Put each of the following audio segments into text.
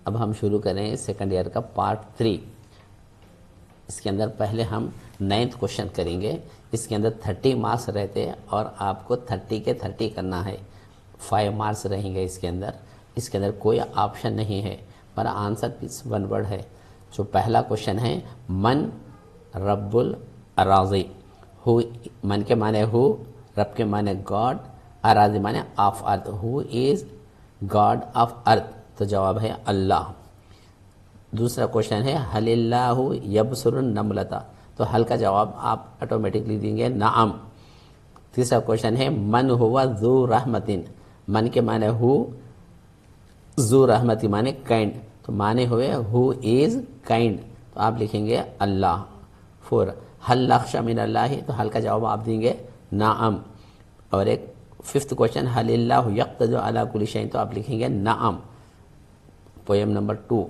اب ہم شروع کریں سیکنڈ ایئر کا پارٹ 3. اس کے اندر پہلے ہم 9th کوشچن کریں گے. اس کے اندر 30 مارکس رہتے ہیں اور آپ کو 30 کے 30 کرنا ہے. 5 مارکس رہیں گے اس کے اندر. اس کے اندر کوئی آپشن نہیں ہے پر آنسر پلیز ون ورڈ ہے. جو پہلا کوشچن ہے من رب الاراضی. ہو من کے معنی ہو، رب کے معنی گاڈ، اراضی معنی of earth. Who is God of earth, تو جواب ہے اللہ. دوسرا کوشچن ہے حل اللہ یبصر النملۃ، تو حل کا جواب آپ آٹومیٹکلی دیں گے نعم. تیسرا کوشچن ہے من ہوا ذو رحمت. من کے معنی ہو، ذو رحمتی معنی کائنڈ، تو معنی ہوئے ہو از کائنڈ، تو آپ لکھیں گے اللہ. 4 حل نخشى من اللہ، تو حل کا جواب آپ دیں گے نعم. اور ایک 5th کوشچن حل اللہ یقتدر علی کل شیء، تو آپ لکھیں گے نعم. پویم نمبر 2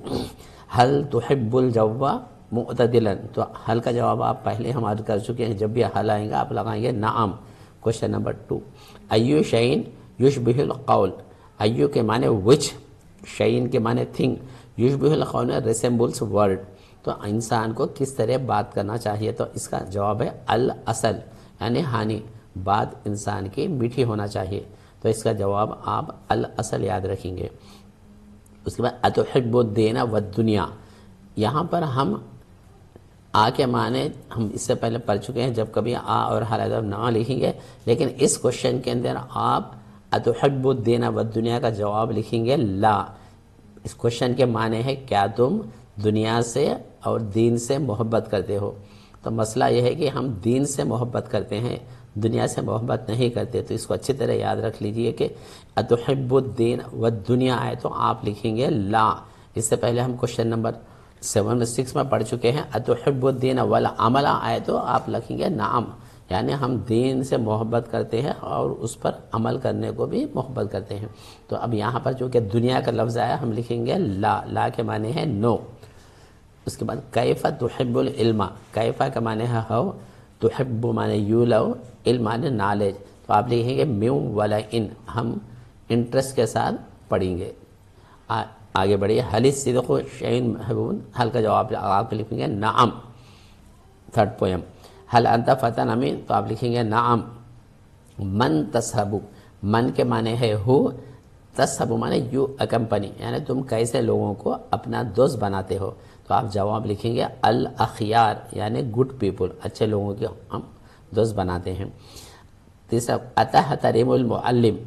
حل تحب الجو معتدلا، تو حل کا جواب آپ پہلے ہم عرض کر چکے ہیں، جب بھی حل آئیں گا آپ لگائیں گے نعم. کوشچن نمبر 2 ایو شیء یشبہ القول. ایو کے معنی وچ، شیء کے معنی تھنگ، یشبہ القول ریسمبلس ورڈ، تو انسان کو کس طرح بات کرنا چاہیے، تو اس کا جواب ہے الاصل یعنی ہانی، بات انسان کی میٹھی ہونا چاہیے، تو اس کا جواب آپ الاصل یاد رکھیں گے. اس کے بعد اتحب الدین والدنیا، یہاں پر ہم آ کے معنی ہم اس سے پہلے پڑھ چکے ہیں، جب کبھی آ اور حل نہ لکھیں گے، لیکن اس کوشچن کے اندر آپ اتحب الدین والدنیا کا جواب لکھیں گے لا. اس کوشچن کے معنی ہے کیا تم دنیا سے اور دین سے محبت کرتے ہو، تو مسئلہ یہ ہے کہ ہم دین سے محبت کرتے ہیں، دنیا سے محبت نہیں کرتے. تو اس کو اچھی طرح یاد رکھ لیجئے کہ اتحب الدین والدنیا آئے تو آپ لکھیں گے لا. اس سے پہلے ہم کوشچن نمبر 6 میں پڑھ چکے ہیں اتحب الدین والعمل آئے تو آپ لکھیں گے نعم، یعنی ہم دین سے محبت کرتے ہیں اور اس پر عمل کرنے کو بھی محبت کرتے ہیں. تو اب یہاں پر چونکہ دنیا کا لفظ آیا ہم لکھیں گے لا. لا کے معنی ہے نو. اس کے بعد کیف تحب العلم، کیفہ کا معنی ہے ہو، تحب معنی یو لو، علم معنی نالج، تو آپ لکھیں گے میو ولا ان، ہم انٹرسٹ کے ساتھ پڑھیں گے. آگے بڑھیے حل الصدق شیء محبوب، حل کا جواب آپ لکھیں گے نعم. 3rd پویم حل انت فتن امین، تو آپ لکھیں گے نعم. من تصحب، من کے معنی ہے ہو، تصحب معنی یو اکمپنی، یعنی تم کیسے لوگوں کو اپنا دوست بناتے ہو، تو آپ جواب لکھیں گے الاخیار یعنی گڈ پیپل، اچھے لوگوں کے ہم دوست بناتے ہیں. تیسرا اتحترم المعلم،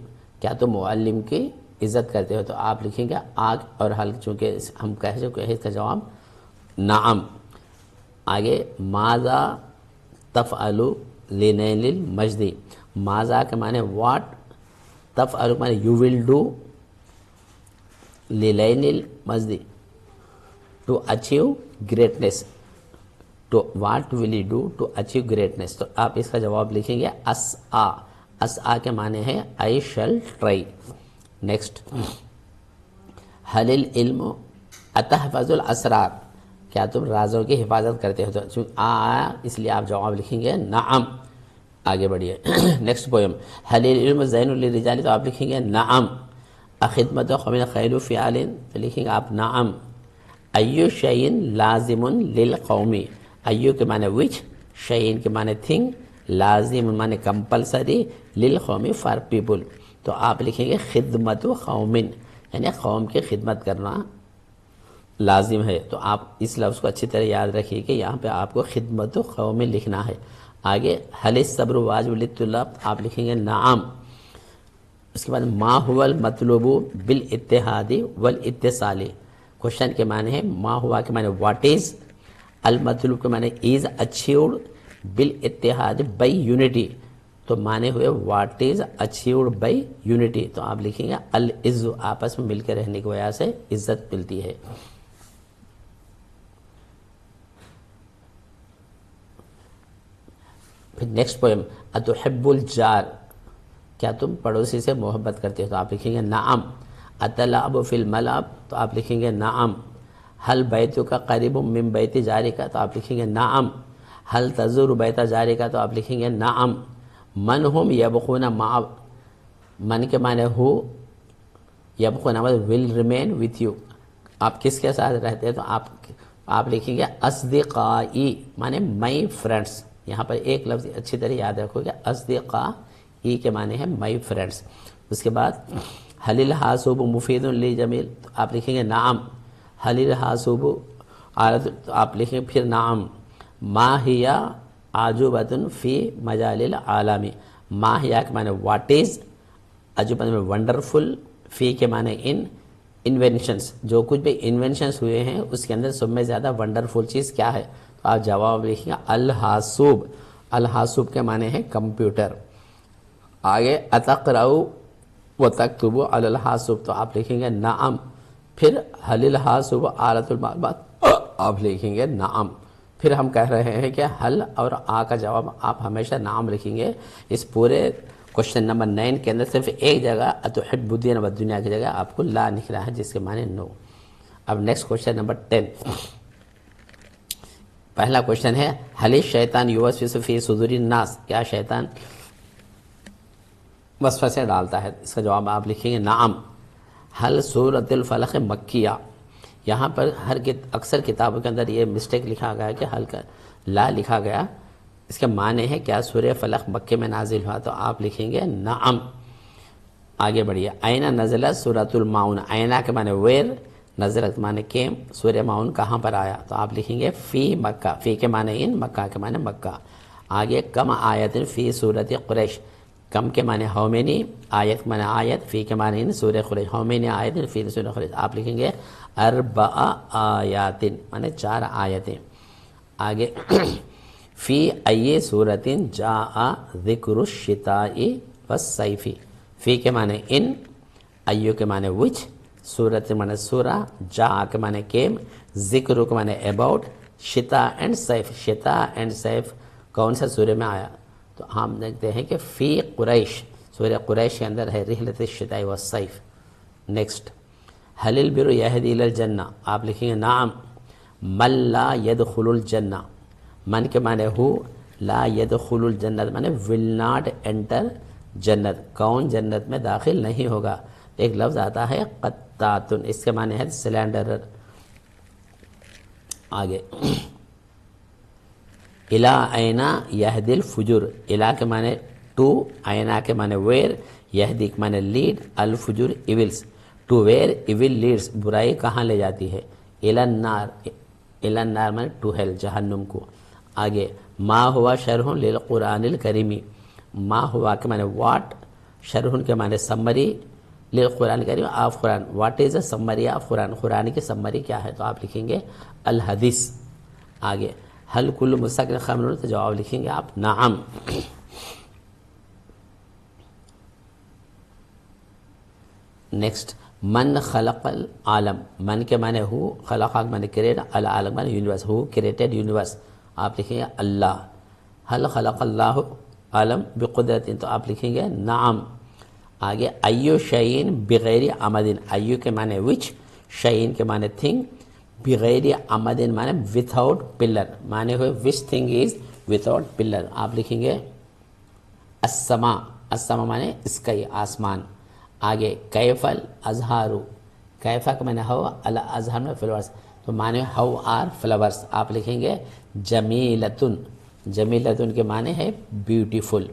کیا تم معلم کی عزت کرتے ہو، تو آپ لکھیں گے آگ اور حل، چونکہ ہم کہہ چکے ہیں اس کا جواب نعم. آگے ماذا تفعل لنیل المجد، ماذا کے معنی واٹ، تفعل معنی یو ول ڈو، لنیل المجد ٹو اچیو گریٹنس، تو what will you do to achieve greatness, تو آپ اس کا جواب لکھیں گے اسعی. اسعی کے معنی ہے آئی شل ٹرائی. نیکسٹ حل العلم اتحفظ الاسرار، کیا تم رازوں کی حفاظت کرتے ہو، تو آیا اس لیے آپ جواب لکھیں گے نعم. آگے بڑھیے نیکسٹ پویم حل العلم زین للرجال، تو آپ لکھیں گے نعم. اخدمت قوم خیر فعال، تو لکھیں گے آپ نعم. ایو شیء لازم للقوم، ایو کے معنی وچ، شیء کے معنی تھنگ، لازم معنی کمپلسری، للقوم فار پیپل، تو آپ لکھیں گے خدمت قوم، یعنی قوم کی خدمت کرنا لازم ہے. تو آپ اس لفظ کو اچھی طرح یاد رکھیے کہ یہاں پہ آپ کو خدمت قوم لکھنا ہے. آگے حل الصبر واجب للطلاب، آپ لکھیں گے نعم. اس کے بعد ما هو المطلوب بالاتحاد والاتصال، کوشچن کے معنی ہے ما ہوا کے معنی واٹ از، المطلوب کے معنی از اچیوڈ، بالاتحاد بائی یونٹی، تو معنی ہوئے what is achieved by unity, تو آپ لکھیں گے العز، آپس میں مل کے رہنے کی وجہ سے عزت ملتی ہے. پھر نیکسٹ پویم اتحب الجار، کیا تم پڑوسی سے محبت کرتے ہو، تو آپ لکھیں گے نعم. اتلعب فی الملعب، تو آپ لکھیں گے نعم. حل بیتک قریب من بیت جارک، تو آپ لکھیں گے نعم. حل تزور بیت جارک، تو آپ لکھیں گے نعم. من ہم یبغون مع، من کے معنی ہو، یبقون ول ریمین وتھ یو، آپ کس کے ساتھ رہتے ہیں؟ تو آپ لکھیں گے اصدقائی مانے مائی فرینڈس. یہاں پر ایک لفظ اچھی طرح یاد رکھو گے، اصدقائی کے معنی ہے مائی فرینڈس. اس کے بعد حل الحاسوب مفید لجمیل، تو آپ لکھیں گے نعم. حل الحاسوب تو آپ لکھیں پھر نعم. ما ہی عجوبۃ فی مجال العالم، ما ہی کے معنی واٹ از، عجوبہ میں ونڈرفل، فی کے معنی ان، انوینشنس جو کچھ بھی انوینشنس ہوئے ہیں اس کے اندر سب میں زیادہ ونڈرفل چیز کیا ہے؟ تو آپ جواب لکھیں گے الحاسوب. الحاسوب کے معنی ہے کمپیوٹر. آگے اتقرؤ و تکتب علی الحاسوب، تو آپ لکھیں گے نعم. پھر حل الحاسوب آلۃ المعلومات، آپ لکھیں گے نعم. پھر ہم کہہ رہے ہیں کہ حل اور آ کا جواب آپ ہمیشہ نعم لکھیں گے. اس پورے کوشچن نمبر 9 کے اندر صرف ایک جگہ اتحب الدین والدنیا کی جگہ آپ کو لا لکھ رہا ہے جس کے معنی نو. اب نیکسٹ کوشچن نمبر 10. پہلا کوشچن ہے حل الشیطان یوسوس فی صدور الناس، کیا شیطان وسوسے ڈالتا ہے؟ اس کا جواب آپ لکھیں گے نعم. حل سورۃ الفلق مکیہ، یہاں پر اکثر کتابوں کے اندر یہ مسٹیک لکھا گیا کہ حل کا لا لکھا گیا. اس کے معنی ہے کیا سورہ فلق مکے میں نازل ہوا؟ تو آپ لکھیں گے نعم. آگے بڑھیے. این نزلت سورۃ الماؤن، اینا کے معنی ویر، نزلت کے معنی کیم، سورہ ماؤن کہاں پر آیا؟ تو آپ لکھیں گے فی مکہ، فی کے معنی ان، مکہ کے معنی مکہ. آگے کم آیت فی سورۃ قریش، کم کے معنی ہاؤ مینی، آیت کے معنی آیت، فی کے معنی ان، سورہ قریش. ہاؤ مینی آیت فی سورہ قریش، آپ لکھیں گے اربع آیات معنی 4 آیتیں. آگے فی ای سورۃ جاء ذکر الشتاء والصیف، فی کے معنی ان، ایو کے معنی وچ، سورت کے معنی سورہ، جاء کے معنی کیم، ذکر کے معنی اباؤٹ، شتاء اینڈ صیف، شتاء اینڈ صیف کون سا سورہ میں آیا؟ تو ہم دیکھتے ہیں کہ فی قریش، سورہ قریش کے اندر ہے رحلۃ الشتاء والصیف. نیکسٹ حل البر یہدی الی الجنہ، آپ لکھیں گے نعم. من لا يدخل الجنہ، من کے معنی ہو، لا يدخل الجنت معنی ول ناٹ انٹر جنت، کون جنت میں داخل نہیں ہوگا. ایک لفظ آتا ہے قطاتن، اس کے معنی ہے سلینڈرر. آگے الی اینا یہدی الفجر، الی کے معنی ٹو، اینا کے معنی ویر، یہدی کے معنی لیڈ، الفجر evils, to where evil leads, برائی کہاں لے جاتی ہے؟ الی النار، الی النار معنی ٹو ہیل، جہنم کو. آگے ما ہوا شرح للقرآن الکریم، ما ہوا کے معنی واٹ، شرح کے معنی سمری، للقرآن الکریم of Quran, what is a summary of Quran, قرآن کی سمری کیا ہے؟ تو آپ لکھیں گے الحدیث. آگے حل کل مسکر خمر، تو جواب لکھیں گے آپ نعم. نیکسٹ من خلق العالم، من کے معنی ہو، خلق کے معنی کریٹ، العالم معنی یونیورس، ہو کریٹڈ یونیورس، آپ لکھیں گے اللہ. حل خلق اللہ عالم بقدرت، تو آپ لکھیں گے نعم. آگے ایو شعین بغیر عمدن، ایو کے معنی وچ، شعین کے معنی تھنگ، بغیر عمدن معنی وداؤٹ پلر، معنی ہوئے وچ تھنگ از وداؤٹ پلر، آپ لکھیں گے السماء، السماء معنی اسکائی آسمان. آگے کیف الازہار، کیفا کا معنی ہو، الازہار میں فلاورس، تو معنی ہاؤ آر فلاورس، آپ لکھیں گے جمیلتن، جمیلتن کے معنی ہے بیوٹیفل.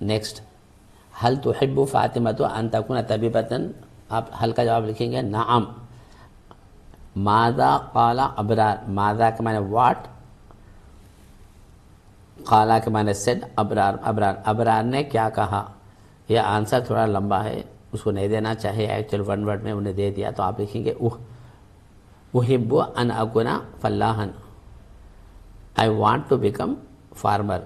نیکسٹ حل تحب فاطمۃ ان تکون طبیبۃ، آپ حل کا جواب لکھیں گے نعم. ماذا قال ابرار، ماذا کے معنی واٹ، قالا کے معنی سیڈ، ابرار، ابرار، ابرار نے کیا کہا. یہ آنسر تھوڑا لمبا ہے، اس کو نہیں دینا چاہیے، ایکچوئل ون ورڈ میں انہیں دے دیا، تو آپ لکھیں گے احب ان اکون فلاحا، I want to become farmer.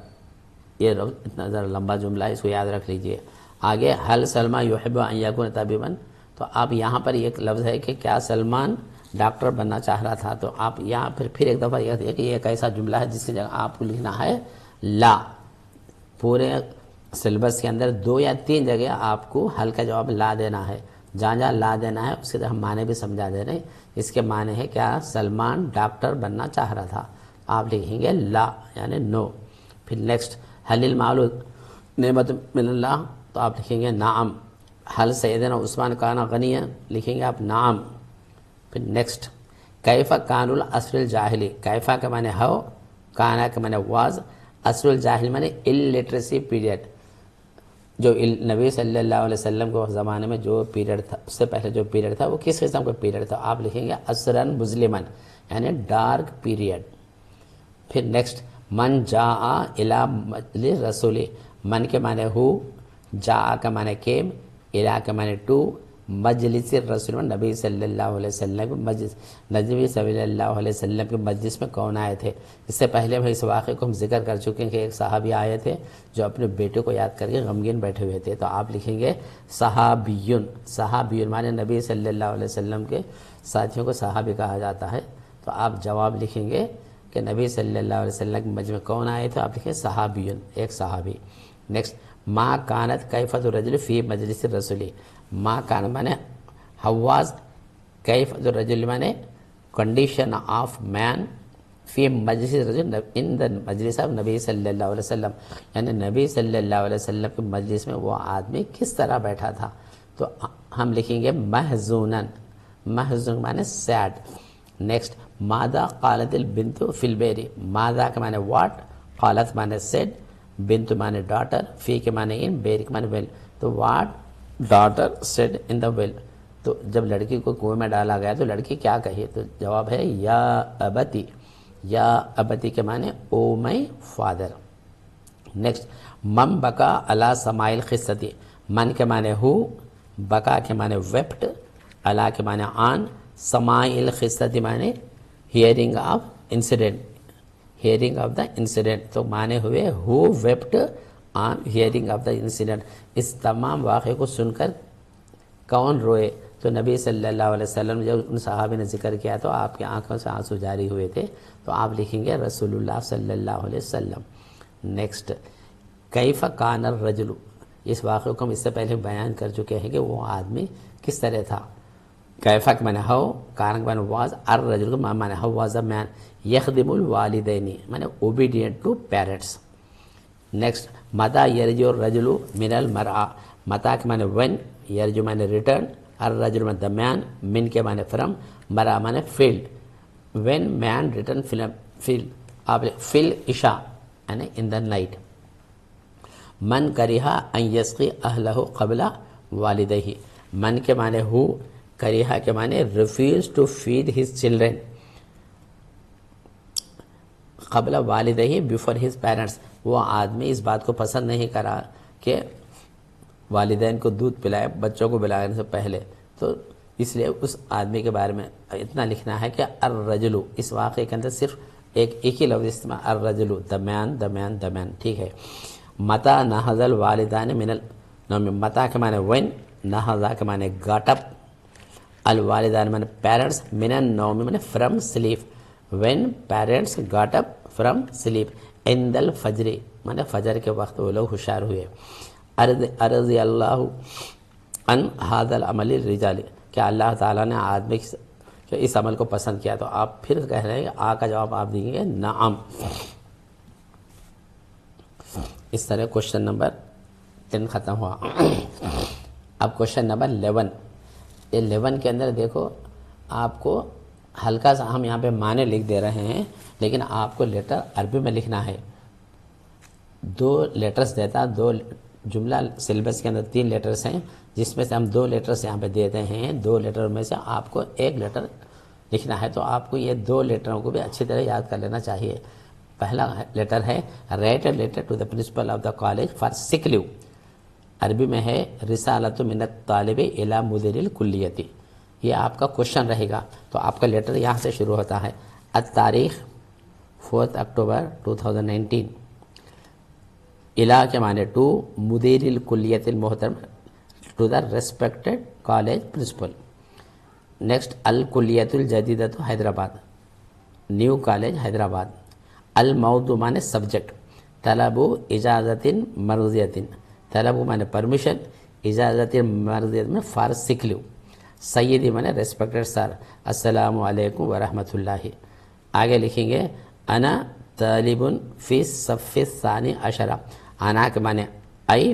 یہ اتنا ذرا لمبا جملہ ہے، اس کو یاد رکھ لیجئے. آگے حل سلمہ یحب ان یکون طبیبا، تو آپ یہاں پر ایک لفظ ہے کہ کیا سلمان ڈاکٹر بننا چاہ رہا تھا، تو آپ یہاں پھر ایک دفعہ یہ کہ یہ ایک ایسا جملہ ہے جس کی جگہ آپ کو لکھنا ہے لا. پورے سلیبس کے اندر 2 یا 3 جگہ آپ کو حل کا جواب لا دینا ہے، جہاں جہاں لا دینا ہے اس کے ہم معنی بھی سمجھا دے رہے ہیں. اس کے معنی ہے کیا سلمان ڈاکٹر بننا چاہ رہا تھا، آپ لکھیں گے لا یعنی نو. پھر نیکسٹ حل المال نعمت من اللہ، تو آپ لکھیں گے نعم. حل سیدنا عثمان کانا غنیہ لکھیں گے آپ نعم. پھر نیکسٹ کیفہ کان العصر الجاہلی. کیفہ کے معنی ہو، کانا کے معنی واز، عصر الجاہل معنی الٹریسی پیریڈ. جو نبی صلی اللہ علیہ وسلم کے زمانے میں جو پیریڈ تھا، اس سے پہلے جو پیریڈ تھا وہ کس قسم کا پیریڈ تھا؟ آپ لکھیں گے عصراً مظلماً یعنی ڈارک پیریڈ. پھر نیکسٹ من جاء الی مجلس رسول. من کے معنی ہو، جاء کا معنی کیم، الی کا معنی ٹو، مجلس رسول میں نبی صلی اللہ علیہ وسلم کے مجلس، نبی صلی اللہ علیہ وسلم کے مجلس میں کون آئے تھے؟ اس سے پہلے ہم اس واقعے کو ہم ذکر کر چکے ہیں کہ ایک صحابی آئے تھے جو اپنے بیٹے کو یاد کر کے غمگین بیٹھے ہوئے تھے. تو آپ لکھیں گے صحابیون. صحابیون معنی نبی صلی اللہ علیہ وسلم کے ساتھیوں کو صحابی کہا جاتا ہے. تو آپ جواب لکھیں گے کہ نبی صلی اللہ علیہ وسلم کے مجلس میں کون آئے تھے؟ آپ لکھیں صحابیون، ایک صحابی. نیکسٹ ما کانت کیفۃ الرجل فی مجلس الرسول. ما کان مانے حواز، کیفۃ الرجل مانے کنڈیشن آف مین، فی مجلس الرجل ان دا مجلس آف نبی صلی اللہ علیہ وسلم یعنی نبی صلی اللہ علیہ وسلم کے مجلس میں وہ آدمی کس طرح بیٹھا تھا. تو ہم لکھیں گے محزوناً. محزون مانے سیڈ. نیکسٹ ماذا قالت البنت فی البیر. ماذا کے معنی واٹ، قالت معنی سیڈ، بنت معنی ڈاٹر، فی کے معنی ان، بیر کے معنی ویل. تو what daughter said in the well. تو جب لڑکی کو کنویں میں ڈالا گیا تو لڑکی کیا کہی؟ تو جواب ہے یا ابتی. یا ابتی کے معنی او مائی فادر. نیکسٹ من بکا علی سماع القصۃ. من کے معنی ہو، بکا کے معنی ویپٹ، علی کے معنی آن، سماع القصۃ معنی hearing of incident, hearing of the incident. تو معنی ہوئے who wept on hearing of the incident. اس تمام واقعے کو سن کر کون روئے؟ تو نبی صلی اللہ علیہ وسلم جب ان صحابی نے ذکر کیا تو آپ کی آنکھوں سے آنسو جاری ہوئے تھے. تو آپ لکھیں گے رسول اللہ صلی اللہ علیہ وسلم. نیکسٹ کیف کان الرجل. اس واقعے کو ہم اس سے پہلے بیان کر چکے ہیں کہ وہ آدمی کس طرح تھا. کیفا کے معنی ہو، کان کے معنی واز، الرجل کا معنی ہو واز اے مین، یخدم الوالدین معنی اوبیڈینٹ ٹو پیرنٹس. نیکسٹ متا یرجو الرجل من المرأة. متا کے معنی وین، یرجو معنی ریٹرن، الرجل معنی دا مین، من کے معنی فرام، مرا معنی field. When man return field, آپ فیل عشاء یعنی ان دا نائٹ. من کریہا ان یسقی اہلہ قبل والدیہ. من کے معنی ہو، کریہا کے معنی refuse to feed his children قبل والدیہ بیفور ہز پیرنٹس. وہ آدمی اس بات کو پسند نہیں کرا کہ والدین کو دودھ پلائے بچوں کو پلانے سے پہلے. تو اس لیے اس آدمی کے بارے میں اتنا لکھنا ہے کہ الرجل، اس واقعے کے اندر صرف ایک ہی لفظ استعمال، الرجل، دمیان دمیان دمیان. ٹھیک ہے. متا نہض الوالدان من النوم. متا کے معنی وین، نہضا کے معنی گاٹ اپ، الوالدان معنی پیرنٹس، من النوم معنی from slip. When parents got up from slip. عند الفجر معنی فجر کے وقت وہ لوگ ہوشیار ہوئے. رضی اللہ عن ھذا العمل الرجال. کہ اللہ تعالیٰ نے آدمی کہ اس عمل کو پسند کیا. تو آپ پھر کہہ رہے ہیں کہ آ کا جواب آپ دیں گے نعم. اس طرح کوشچن نمبر 10 ختم ہوا. اب کوشچن نمبر 11. 11 کے اندر دیکھو آپ کو ہلکا سا ہم یہاں پہ معنی لکھ دے رہے ہیں لیکن آپ کو لیٹر عربی میں لکھنا ہے. 2 لیٹرز دیتا، 2 جملہ سلیبس کے اندر 3 لیٹرز ہیں جس میں سے ہم 2 لیٹرز یہاں پہ دیتے ہیں. 2 لیٹر میں سے آپ کو 1 لیٹر لکھنا ہے. تو آپ کو یہ 2 لیٹروں کو بھی اچھی طرح یاد کر لینا چاہیے. پہلا لیٹر ہے write a letter to the principal of the college for sick leave. عربی میں ہے رسالۃ من الطالب الی مدیر الکلیۃ. یہ آپ کا کوشچن رہے گا. تو آپ کا لیٹر یہاں سے شروع ہوتا ہے. التاریخ 4 اکتوبر 2019. الی کے معنی ٹو، مدیر الکلیۃ المحترم to the respected college principal. Next الکلیۃ الجدیدۃ حیدرآباد، نیو کالج حیدرآباد. الموضوع معنی سبجیکٹ. طلب اجازت مرضیۃ، طلب معنی پرمیشن، اجازت مرضیت میں فار سک لیو. سیدی معنی ریسپیکٹڈ سر، السلام علیکم ورحمۃ اللہ. آگے لکھیں گے انا طالب فی الصف الثانی عشرہ. انا کے معنی آئی،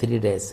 3 days,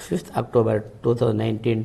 5th October 2019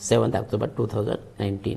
7th October 2019।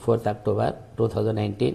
4th October 2019,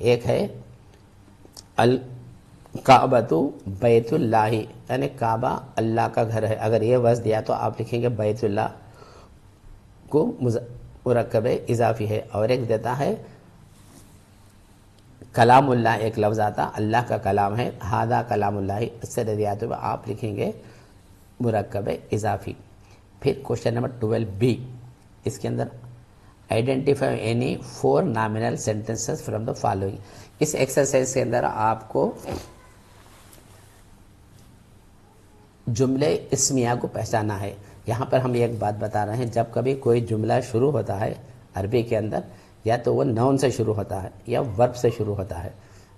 ایک ہے الکعبۃ بیت اللہ، یعنی کعبہ اللہ کا گھر ہے، اگر یہ وزن دیا تو آپ لکھیں گے بیت اللہ کو مرکب اضافی ہے. اور ایک دیتا ہے کلام اللہ، ایک لفظ آتا اللہ کا کلام ہے، ہادہ کلام اللہ، اس سے دیا تو آپ لکھیں گے مرکب اضافی. پھر کوشچن نمبر 12B، اس کے اندر identify any 4 nominal sentences from the following. اس ایکسرسائز کے اندر آپ کو جملے اسمیہ کو پہچانا ہے. یہاں پر ہم ایک بات بتا رہے ہیں، جب کبھی کوئی جملہ شروع ہوتا ہے عربی کے اندر، یا تو وہ نون سے شروع ہوتا ہے یا ورب سے شروع ہوتا ہے.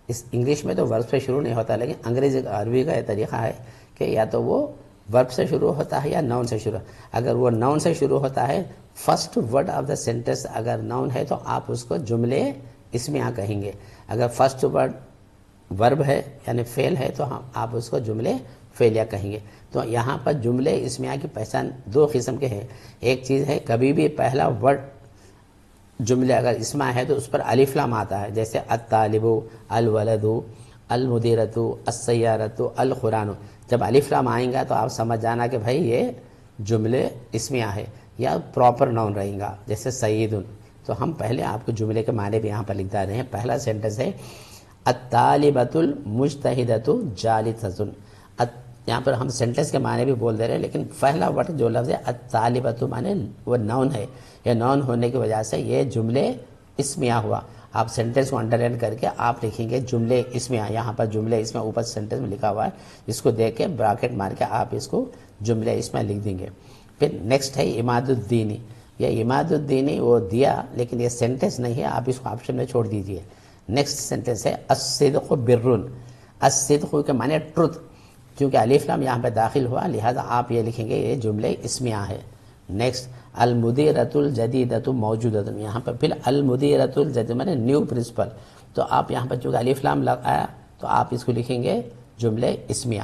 اس انگلش میں تو ورب سے شروع نہیں ہوتا، لیکن انگریزی عربی کا یہ طریقہ ہے کہ یا تو وہ ورب سے شروع ہوتا ہے یا نون سے شروع. اگر وہ نون سے شروع ہوتا ہے، first word of the sentence اگر نون ہے تو آپ اس کو جملے اسمیہ کہیں گے. اگر فرسٹ ورڈ ورب ہے یعنی فعل ہے تو آپ اس کو جملے فعلیہ کہیں گے. تو یہاں پر جملے اسمیہ کی پہچان 2 قسم کے ہیں. ایک چیز ہے کبھی بھی پہلا ورڈ جملے اگر اسمیہ ہے تو اس پر الف لام آتا ہے، جیسے الطالب، الولد، المدیرۃ، السیارۃ، القرآن. جب الف لام آئیں گا تو آپ سمجھ جانا کہ بھائی یہ جملے اسمیہ ہے یا پراپر ناؤن رہیں گا، جیسے سعید. تو ہم پہلے آپ کو جملے کے معنی بھی یہاں پر لکھتا رہے ہیں. پہلا سینٹنس ہے الطالبۃ المجتہدۃ جالسۃ. یہاں پر ہم سینٹنس کے معنی بھی بول دے رہے ہیں، لیکن پہلا ورڈ جو لفظ ہے الطالبۃ معنی وہ ناؤن ہے. یہ ناؤن ہونے کی وجہ سے یہ جملے اسمیہ ہوا. آپ سینٹنس کو انڈرلائن کر کے آپ لکھیں گے جملے اسمیہ. یہاں پر جملے اسمیہ اوپر سینٹنس میں لکھا ہوا ہے، اس کو دیکھ کے براکٹ مار کے آپ اس کو جملے اسمیہ لکھ دیں گے. پھر نیکسٹ ہے عماد الدینی. یہ عماد الدینی وہ دیا لیکن یہ سینٹنس نہیں ہے، آپ اس کو آپشن میں چھوڑ دیجئے. نیکسٹ سینٹنس ہے الصدق برٌ. الصدق کے معنی ٹروتھ، کیونکہ الف لام یہاں پہ داخل ہوا لہذا آپ یہ لکھیں گے یہ جملے اسمیہ ہے. نیکسٹ المدیرۃ الجدیدۃ موجودۃ. یہاں پر پھر المدیرۃ الجدید معنی نیو پرنسپل، تو آپ یہاں پر چونکہ الف لام لگایا تو آپ اس کو لکھیں گے جملے اسمیہ.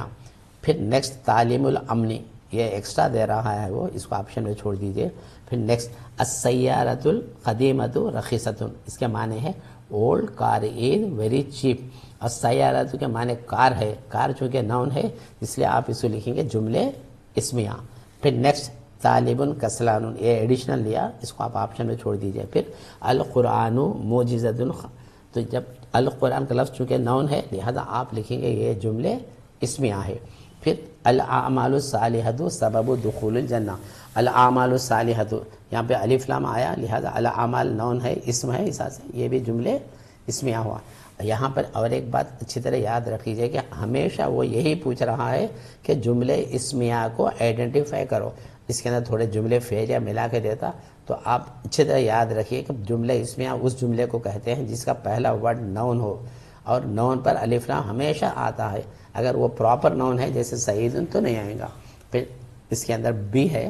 پھر نیکسٹ تعلیم الامنی، یہ ایکسٹرا دے رہا ہے وہ، اس کو آپشن میں چھوڑ دیجئے. پھر نیکسٹ السیارۃ القدیمۃ رخیصۃ. اس کے معنی ہے old car is very cheap. اور سیارت کے معنی کار ہے، کار چونکہ ناؤن ہے اس لیے آپ اس کو لکھیں گے جملے اسمیہ. پھر نیکسٹ طالب کسلان، یہ ایڈیشنل لیا، اس کو آپ آپشن میں چھوڑ دیجئے. پھر القرآن معجزۃ. تو جب القرآن کا لفظ چونکہ ناؤن ہے لہذا آپ لکھیں گے یہ جملے اسمیہ ہے. پھر الاعمال الصالحۃ سبب دخول الجنہ. الاعمال الصالحۃ یہاں پہ الف لام آیا لہذا الاعمال ناؤن ہے، اسم ہے، اس سے یہ بھی جملے اسمیہ ہوا. یہاں پر اور ایک بات اچھی طرح یاد رکھ لیجئے کہ ہمیشہ وہ یہی پوچھ رہا ہے کہ جملے اسمیہ کو آئیڈینٹیفائی کرو. اس کے اندر تھوڑے جملے فعلیہ ملا کے دیتا تو آپ اچھی طرح یاد رکھیے کہ جملے اسمیہ اس جملے کو کہتے ہیں جس کا پہلا ورڈ ناؤن ہو، اور ناؤن پر الف لام ہمیشہ آتا ہے. اگر وہ پراپر ناؤن ہے جیسے سعید تو نہیں آئے گا. پھر اس کے اندر بھی ہے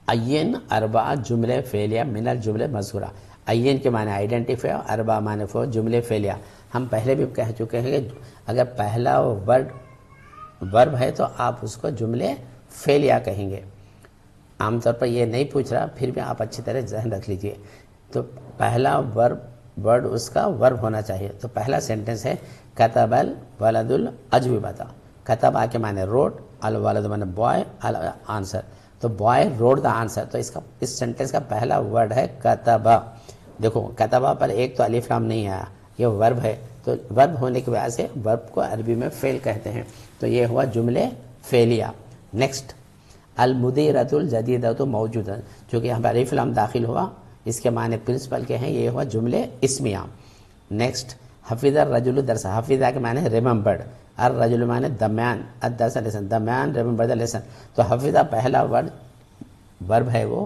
عین اربع جملے فعلیہ من الجملے مذکورہ. عین کے معنی آئیڈینٹیفائی، اربع معنی فور جملے فعلیہ. ہم پہلے بھی کہہ چکے ہیں کہ اگر پہلا ورب ہے تو آپ اس کو جملے فعلیہ کہیں گے. عام طور پر یہ نہیں پوچھ رہا، پھر بھی آپ اچھی طرح ذہن رکھ لیجئے. تو پہلا ورڈ اس کا ورب ہونا چاہیے. تو پہلا سینٹنس ہے کتب الولد الاجوبۃ. کتب کے معنی روٹ، الولد معنی بوائے، آنسر. تو بوائے روڈ دا آنسر. تو اس سینٹنس کا پہلا ورڈ ہے کتبہ. دیکھو کتبہ پر ایک تو الف لام نہیں آیا، یہ ورب ہے، تو ورب ہونے کی وجہ سے ورب کو عربی میں فعل کہتے ہیں. تو یہ ہوا جملے فعلیہ. نیکسٹ المدیرۃ الجدیدۃ موجودہ. چونکہ یہاں پر الف لام داخل ہوا اس کے معنی پرنسپل کے ہیں، یہ ہوا جملے اسمیہ. نیکسٹ حفظ الرجل الدرس. حفظہ کے معنی ریممبرڈ، الرجل معنی the man، الدرس lesson, the man remember the lesson. تو حفظہ پہلا ورب ہے وہ،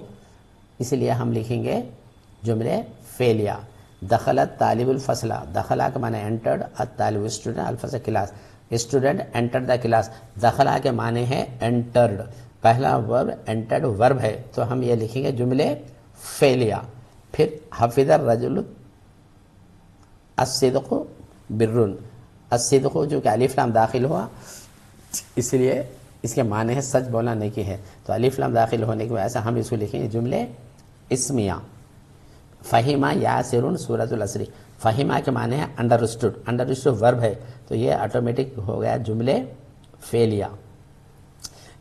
اس لیے ہم لکھیں گے جملے فعلیہ. دخلت طالب الفصل. دخلہ کا معنی انٹرڈ، الطالب اسٹوڈنٹ، الفصل class, student enter the class. دخلہ کے معنی ہے انٹرڈ، پہلا ورب انٹرڈ ورب ہے تو ہم یہ لکھیں گے جملے فعلیہ. پھر حفظ الرجل الصدق برٌ. الصدق جو کہ الف لام داخل ہوا اس لیے اس کے معنی ہے سچ بولنا نیکی ہے، تو الف لام داخل ہونے کی وجہ سے ہم اس کو لکھیں گے جملے اسمیہ. فہیمہ یاسرن سورۃ العصر. فہیمہ کے معنی ہے انڈرسٹوڈ. انڈرسٹوڈ ورب ہے تو یہ آٹومیٹک ہو گیا جملے فعلیہ.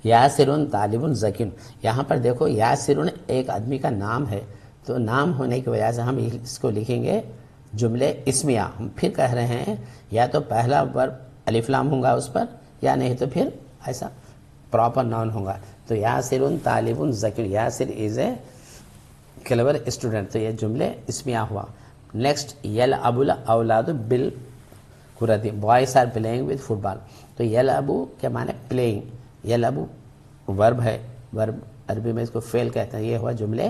یاسرن طالب ذکین. یہاں پر دیکھو یاسرن ایک آدمی کا نام ہے تو نام ہونے کی وجہ سے ہم اس کو لکھیں گے جملے اسمیہ. ہم پھر کہہ رہے ہیں یا تو پہلا ورب الف لام ہوگا اس پر یا نہیں تو پھر ایسا پراپر ناؤن ہوگا. تو یاسرن طالب ذکین. Yasir is a clever student. تو یہ جملے اسمیہ ہوا. نیکسٹ یلعب الاولاد بالکرۃ. Boys are playing with football. تو یلعبو کے معنی پلئنگ. یلعبو ورب ہے. ورب عربی میں اس کو فعل کہتے ہیں. یہ ہوا جملے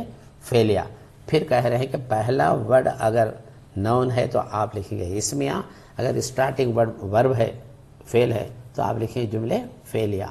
فعلیہ. پھر کہہ رہے ہیں کہ پہلا ورڈ اگر نون ہے تو آپ لکھیں گے اسمیہ. اگر اسٹارٹنگ ورڈ ورب ہے فعل ہے تو آپ لکھیں جملے فعلیہ.